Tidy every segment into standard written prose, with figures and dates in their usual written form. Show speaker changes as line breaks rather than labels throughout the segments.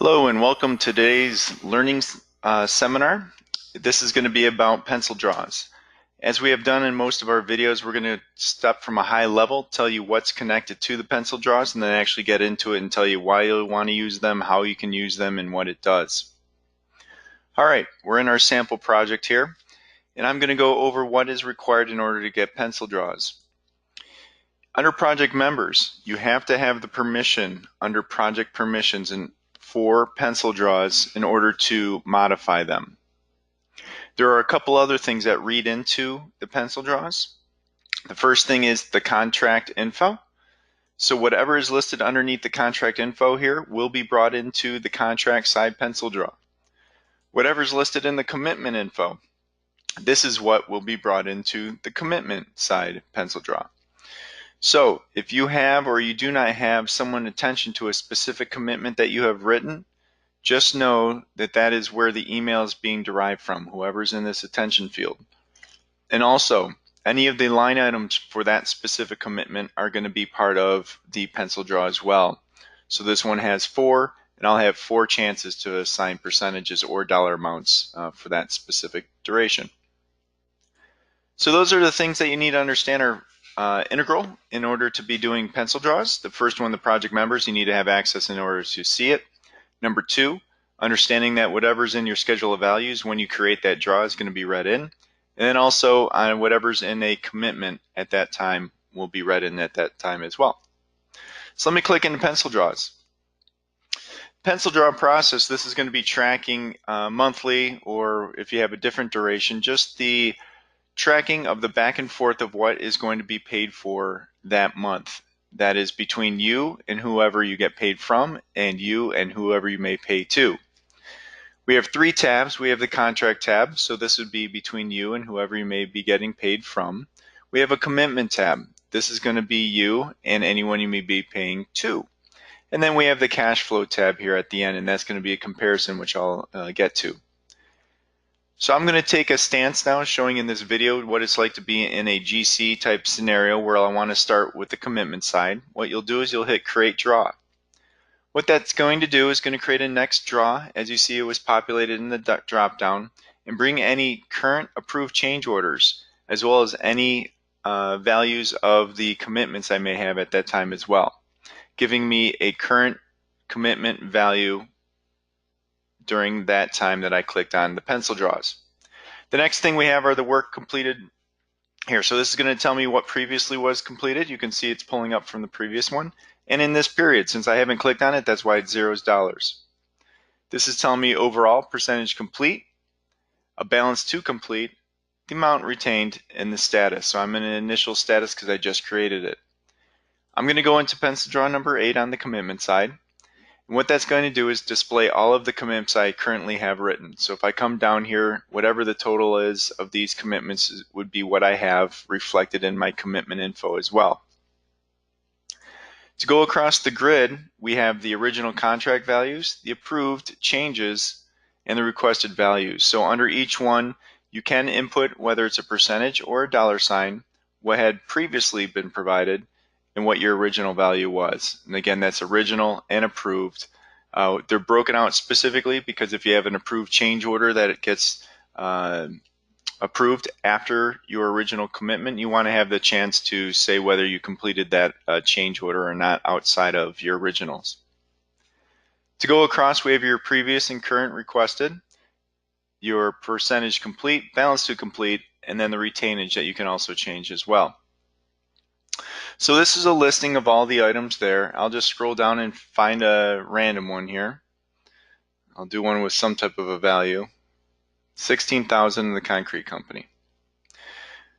Hello and welcome to today's learning seminar. This is going to be about pencil draws. As we have done in most of our videos, we're going to start from a high level, tell you what's connected to the pencil draws, and then actually get into it and tell you why you want to use them, how you can use them, and what it does. Alright, we're in our sample project here, and I'm going to go over what is required in order to get pencil draws. Under project members, you have to have the permission under project permissions and for pencil draws in order to modify them. There are a couple other things that read into the pencil draws. The first thing is the contract info. So whatever is listed underneath the contract info here will be brought into the contract side pencil draw. Whatever is listed in the commitment info, this is what will be brought into the commitment side pencil draw. So if you have or you do not have someone's attention to a specific commitment that you have written, just know that that is where the email is being derived from, whoever's in this attention field. And also, any of the line items for that specific commitment are going to be part of the pencil draw as well. So this one has 4, and I'll have 4 chances to assign percentages or dollar amounts for that specific duration. So those are the things that you need to understand are integral in order to be doing pencil draws. The first one, the project members, you need to have access in order to see it. Number 2, understanding that whatever's in your schedule of values when you create that draw is going to be read in. And then also whatever's in a commitment at that time will be read in at that time as well. So let me click into pencil draws. Pencil draw process, this is going to be tracking monthly, or if you have a different duration, just the tracking of the back and forth of what is going to be paid for that month. That is between you and whoever you get paid from, and you and whoever you may pay to. We have 3 tabs. We have the contract tab, so this would be between you and whoever you may be getting paid from. We have a commitment tab. This is going to be you and anyone you may be paying to. And then we have the cash flow tab here at the end, and that's going to be a comparison, which I'll get to. So I'm going to take a stance now showing in this video what it's like to be in a GC type scenario where I want to start with the commitment side. What you'll do is you'll hit create draw. What that's going to do is going to create a next draw. As you see, it was populated in the drop down, and bring any current approved change orders as well as any values of the commitments I may have at that time as well, giving me a current commitment value during that time that I clicked on the pencil draws. The next thing we have are the work completed here. So this is going to tell me what previously was completed. You can see it's pulling up from the previous one. And in this period, since I haven't clicked on it, that's why it's $0. This is telling me overall percentage complete, a balance to complete, the amount retained, and the status. So I'm in an initial status because I just created it. I'm going to go into pencil draw number 8 on the commitment side. And what that's going to do is display all of the commitments I currently have written. So if I come down here, whatever the total is of these commitments would be what I have reflected in my commitment info as well. To go across the grid, we have the original contract values, the approved changes, and the requested values. So under each one, you can input whether it's a percentage or a dollar sign, what had previously been provided, and what your original value was. And again, that's original and approved. They're broken out specifically because if you have an approved change order that it gets approved after your original commitment, you want to have the chance to say whether you completed that change order or not outside of your originals. To go across, we have your previous and current requested, your percentage complete, balance to complete, and then the retainage that you can also change as well. So this is a listing of all the items there. I'll just scroll down and find a random one here. I'll do one with some type of a value. 16,000 in the concrete company.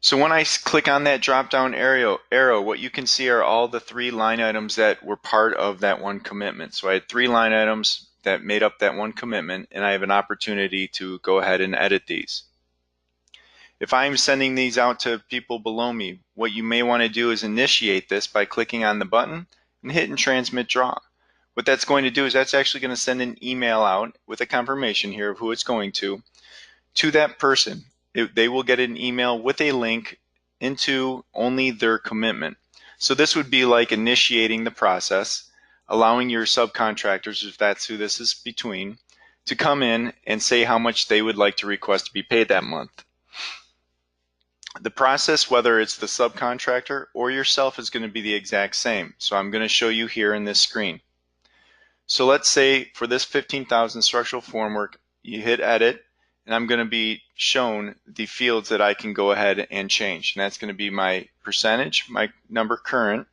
So when I click on that drop down arrow, what you can see are all the 3 line items that were part of that one commitment. So I had 3 line items that made up that one commitment, and I have an opportunity to go ahead and edit these. If I'm sending these out to people below me, what you may want to do is initiate this by clicking on the button and hitting transmit draw. What that's going to do is that's actually going to send an email out with a confirmation here of who it's going to that person. They will get an email with a link into only their commitment. So this would be like initiating the process allowing your subcontractors, if that's who this is between, to come in and say how much they would like to request to be paid that month. The process, whether it's the subcontractor or yourself, is going to be the exact same. So I'm going to show you here in this screen. So let's say for this 15,000 structural formwork, you hit edit, and I'm going to be shown the fields that I can go ahead and change. And that's going to be my percentage, my number current,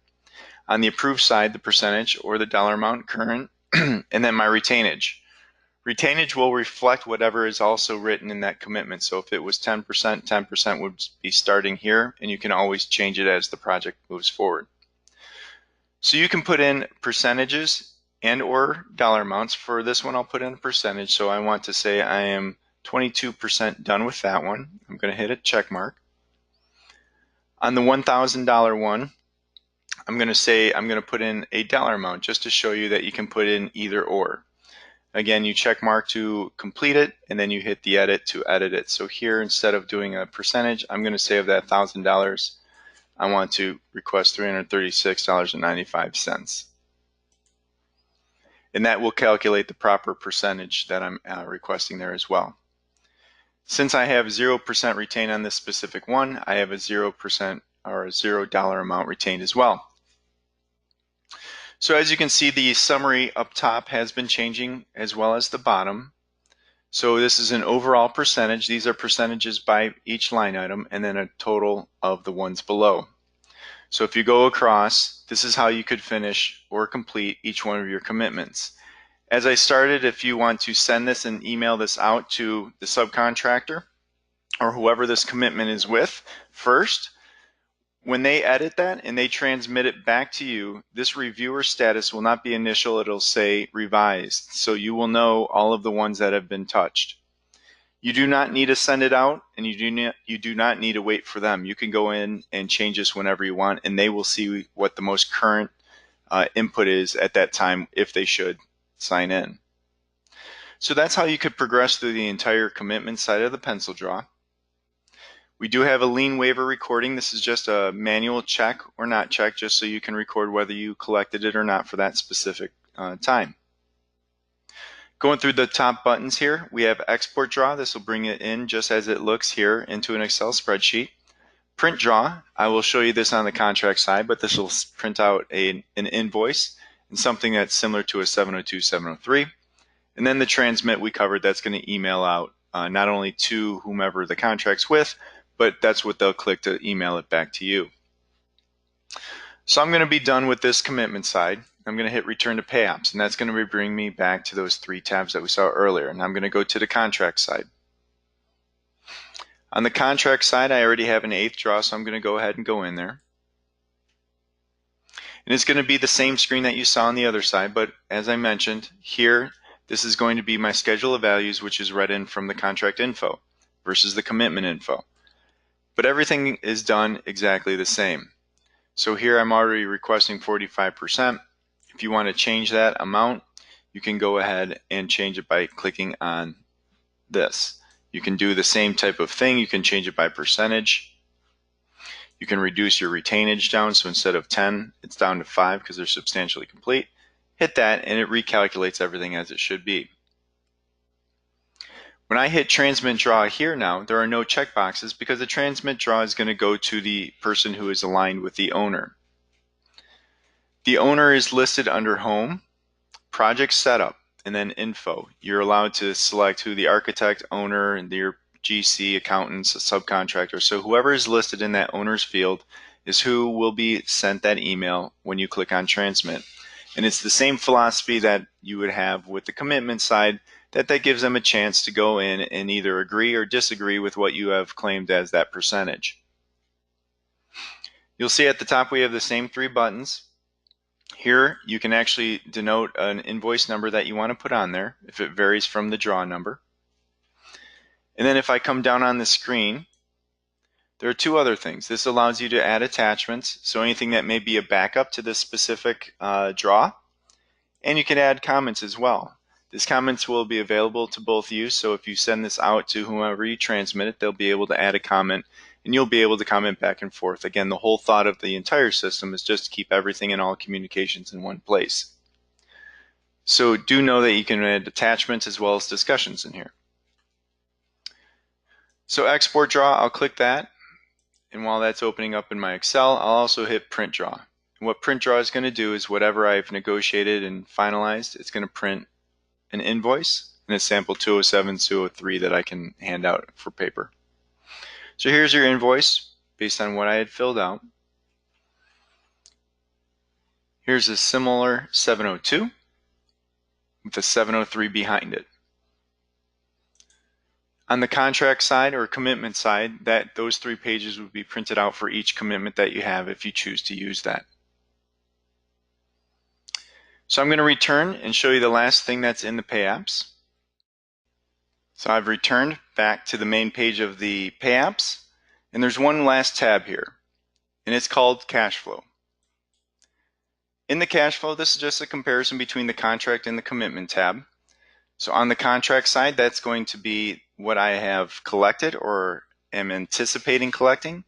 on the approved side, the percentage or the dollar amount current, and then my retainage. Retainage will reflect whatever is also written in that commitment. So if it was 10%, 10% would be starting here, and you can always change it as the project moves forward. So you can put in percentages and or dollar amounts. For this one, I'll put in a percentage. So I want to say I am 22% done with that one. I'm going to hit a check mark. On the $1,000 one, I'm going to say I'm going to put in a dollar amount just to show you that you can put in either or. Again, you check mark to complete it, and then you hit the edit to edit it. So here, instead of doing a percentage, I'm going to say of that $1,000, I want to request $336.95. And that will calculate the proper percentage that I'm requesting there as well. Since I have 0% retained on this specific one, I have a 0% or a $0 amount retained as well. So as you can see, the summary up top has been changing as well as the bottom. So this is an overall percentage. These are percentages by each line item, and then a total of the ones below. So if you go across, this is how you could finish or complete each one of your commitments. As I started, if you want to send this and email this out to the subcontractor or whoever this commitment is with first, when they edit that and they transmit it back to you, this reviewer status will not be initial, it'll say revised. So you will know all of the ones that have been touched. You do not need to send it out, and you do not need to wait for them. You can go in and change this whenever you want, and they will see what the most current input is at that time if they should sign in. So that's how you could progress through the entire commitment side of the pencil draw. We do have a lien waiver recording. This is just a manual check or not check, just so you can record whether you collected it or not for that specific time. Going through the top buttons here, we have export draw. This will bring it in just as it looks here into an Excel spreadsheet. Print draw, I will show you this on the contract side, but this will print out an invoice and something that's similar to a 702, 703. And then the transmit we covered, that's going to email out not only to whomever the contract's with, but that's what they'll click to email it back to you. So I'm going to be done with this commitment side. I'm going to hit return to pay apps, and that's going to bring me back to those three tabs that we saw earlier. And I'm going to go to the contract side. On the contract side, I already have an eighth draw, so I'm going to go ahead and go in there. And it's going to be the same screen that you saw on the other side, but as I mentioned, here, this is going to be my schedule of values, which is read in from the contract info versus the commitment info. But everything is done exactly the same. So here I'm already requesting 45%. If you want to change that amount, you can go ahead and change it by clicking on this. You can do the same type of thing. You can change it by percentage. You can reduce your retainage down, so instead of 10, it's down to 5 because they're substantially complete. Hit that and it recalculates everything as it should be. When I hit transmit draw here now, there are no checkboxes because the transmit draw is going to go to the person who is aligned with the owner. The owner is listed under Home, Project Setup, and then Info. You're allowed to select who the architect, owner, and your GC, accountants, subcontractor. So whoever is listed in that owner's field is who will be sent that email when you click on transmit. And it's the same philosophy that you would have with the commitment side, that gives them a chance to go in and either agree or disagree with what you have claimed as that percentage. You'll see at the top we have the same three buttons. Here you can actually denote an invoice number that you want to put on there if it varies from the draw number. And then if I come down on the screen, there are two other things. This allows you to add attachments, so anything that may be a backup to this specific draw, and you can add comments as well. These comments will be available to both of you, so if you send this out to whomever you transmit it, they'll be able to add a comment, and you'll be able to comment back and forth. Again, the whole thought of the entire system is just to keep everything in all communications in one place. So do know that you can add attachments as well as discussions in here. So export draw, I'll click that. And while that's opening up in my Excel, I'll also hit print draw. And what print draw is going to do is whatever I've negotiated and finalized, it's going to print an invoice and a sample 207, 203 that I can hand out for paper. So here's your invoice based on what I had filled out. Here's a similar 702 with a 703 behind it. On the contract side or commitment side, those 3 pages would be printed out for each commitment that you have if you choose to use that. So I'm going to return and show you the last thing that's in the Pay Apps. So I've returned back to the main page of the Pay Apps, and there's one last tab here, and it's called Cash Flow. In the Cash Flow, this is just a comparison between the contract and the commitment tab. So on the contract side, that's going to be what I have collected or am anticipating collecting.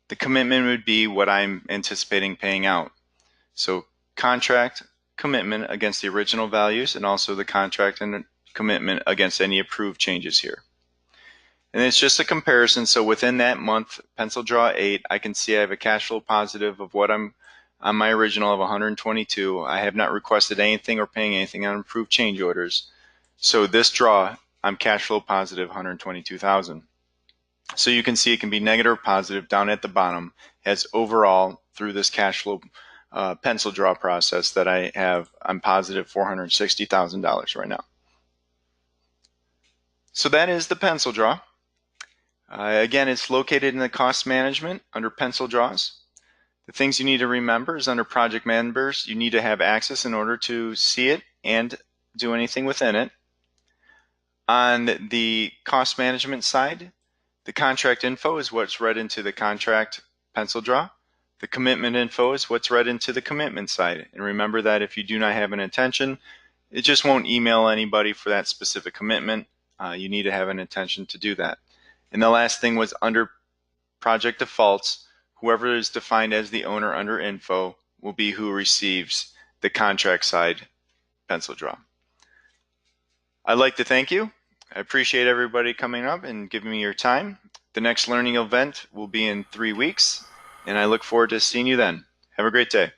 The commitment would be what I'm anticipating paying out. So contract, commitment against the original values, and also the contract and commitment against any approved changes here. And it's just a comparison. So within that month, pencil draw 8, I can see I have a cash flow positive of what I'm on my original of 122. I have not requested anything or paying anything on approved change orders. So this draw, I'm cash flow positive 122,000. So you can see it can be negative or positive down at the bottom, as overall through this cash flow pencil draw process that I'm positive $460,000 right now. So that is the pencil draw. Again, it's located in the cost management under pencil draws. The things you need to remember is under project members, you need to have access in order to see it and do anything within it. On the cost management side, the contract info is what's read into the contract pencil draw. The commitment info is what's read into the commitment side. And remember that if you do not have an intention, it just won't email anybody for that specific commitment. You need to have an intention to do that. And the last thing was under project defaults, whoever is defined as the owner under info will be who receives the contract side pencil draw. I'd like to thank you. I appreciate everybody coming up and giving me your time. The next learning event will be in 3 weeks, and I look forward to seeing you then. Have a great day.